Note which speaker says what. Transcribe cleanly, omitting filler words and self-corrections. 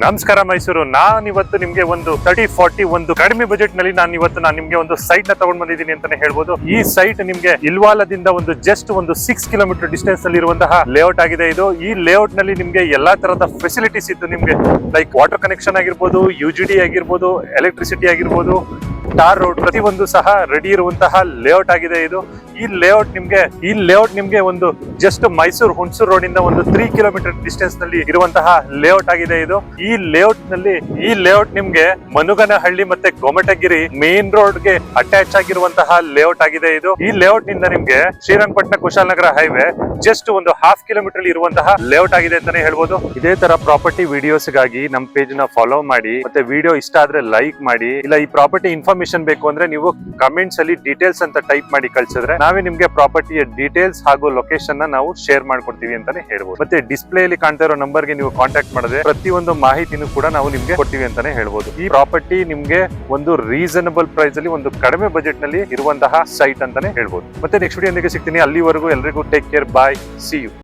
Speaker 1: ನಮಸ್ಕಾರ ಮೈಸೂರು. ನಾನಿವತ್ತು ನಿಮ್ಗೆ ಒಂದು 30-40 ಒಂದು ಕಡಿಮೆ ಬಜೆಟ್ ನಲ್ಲಿ ನಾನು ನಿಮ್ಗೆ ಒಂದು ಸೈಟ್ ನ ತಗೊಂಡ್ ಬಂದಿದ್ದೀನಿ ಅಂತಾನೆ ಹೇಳ್ಬೋದು. ಈ ಸೈಟ್ ನಿಮ್ಗೆ ಇಲ್ವಾಲದಿಂದ ಒಂದು ಜಸ್ಟ್ ಒಂದು 6 ಕಿಲೋಮೀಟರ್ ಡಿಸ್ಟೆನ್ಸ್ ನಲ್ಲಿ ಇರುವಂತಹ ಲೇಔಟ್ ಆಗಿದೆ ಇದು. ಈ ಲೇಔಟ್ ನಲ್ಲಿ ನಿಮ್ಗೆ ಎಲ್ಲಾ ತರದ ಫೆಸಿಲಿಟೀಸ್ ಇದ್ದು ನಿಮ್ಗೆ ಲೈಕ್ ವಾಟರ್ ಕನೆಕ್ಷನ್ ಆಗಿರ್ಬೋದು, UGD ಆಗಿರ್ಬೋದು, ಎಲೆಕ್ಟ್ರಿಸಿಟಿ ಆಗಿರ್ಬೋದು, ಟಾರ್ ರೋಡ್ ಪ್ರತಿಯೊಂದು ಸಹ ರೆಡಿ ಇರುವಂತಹ ಲೇಔಟ್ ಆಗಿದೆ ಇದು. ಈ ಲೇಔಟ್ ನಿಮ್ಗೆ ಒಂದು ಜಸ್ಟ್ ಮೈಸೂರು ಹುಣಸೂರು ರೋಡ್ ಇಂದ ಒಂದು 3 ಕಿಲೋಮೀಟರ್ ಡಿಸ್ಟೆನ್ಸ್ ನಲ್ಲಿ ಇರುವಂತಹ ಲೇಔಟ್ ಆಗಿದೆ ಇದು. ಈ ಲೇಔಟ್ ನಿಮ್ಗೆ ಮನುಗನಹಳ್ಳಿ ಮತ್ತೆ ಗೊಮಟಗಿರಿ ಮೇನ್ ರೋಡ್ ಗೆ ಅಟ್ಯಾಚ್ ಆಗಿರುವಂತಹ ಲೇಔಟ್ ಆಗಿದೆ ಇದು. ಈ ಲೇಔಟ್ ನಿಂದ ನಿಮ್ಗೆ ಶ್ರೀರಂಗಪಟ್ಟಣ ಕುಶಾಲನಗರ ಹೈವೇ ಜಸ್ಟ್ ಒಂದು 1/2 ಕಿಲೋಮೀಟರ್ ಇರುವಂತಹ ಲೇಔಟ್ ಆಗಿದೆ ಅಂತಾನೆ ಹೇಳ್ಬೋದು. ಇದೇ ತರ ಪ್ರಾಪರ್ಟಿ ವಿಡಿಯೋಸ್ ಗಾಗಿ ನಮ್ ಪೇಜ್ ನ ಫಾಲೋ ಮಾಡಿ, ಮತ್ತೆ ವಿಡಿಯೋ ಇಷ್ಟ ಆದ್ರೆ ಲೈಕ್ ಮಾಡಿ. ಇಲ್ಲ ಈ ಪ್ರಾಪರ್ಟಿ ಇನ್ಫಾರ್ಮೇಶನ್ ಬೇಕು ಅಂದ್ರೆ ನೀವು ಕಮೆಂಟ್ಸ್ ಅಲ್ಲಿ ಡೀಟೇಲ್ಸ್ ಅಂತ ಟೈಪ್ ಮಾಡಿ ಕಳ್ಸಿದ್ರೆ ನಾವೇ ನಿಮ್ಗೆ ಪ್ರಾಪರ್ಟಿಯ ಡೀಟೇಲ್ಸ್ ಹಾಗೂ ಲೊಕೇಶನ್ ನ ನಾವು ಶೇರ್ ಮಾಡ್ಕೊಡ್ತೀವಿ ಅಂತಾನೆ ಹೇಳ್ಬೋದು. ಮತ್ತೆ ಡಿಸ್ಪ್ಲೇ ಅಲ್ಲಿ ಕಾಣ್ತಾ ಇರೋ ನಂಬರ್ ಗೆ ನೀವು ಕಾಂಟ್ಯಾಕ್ಟ್ ಮಾಡಿದ್ರೆ ಪ್ರತಿಯೊಂದು ಮಾಹಿತಿನೂ ಕೂಡ ನಾವು ನಿಮ್ಗೆ ಕೊಡ್ತೀವಿ ಅಂತಾನೆ ಹೇಳ್ಬೋದು. ಈ ಪ್ರಾಪರ್ಟಿ ನಿಮ್ಗೆ ಒಂದು ರೀಸನಬಲ್ ಪ್ರೈಸ್ ಅಲ್ಲಿ ಒಂದು ಕಡಿಮೆ ಬಜೆಟ್ ನಲ್ಲಿ ಇರುವಂತಹ ಸೈಟ್ ಅಂತಾನೆ ಹೇಳ್ಬೋದು. ಮತ್ತೆ ನೆಕ್ಸ್ಟ್ ವಿಡಿಯೋ ಸಿಗ್ತೀನಿ. ಅಲ್ಲಿವರೆಗೂ ಎಲ್ರಿಗೂ take care, bye, see you.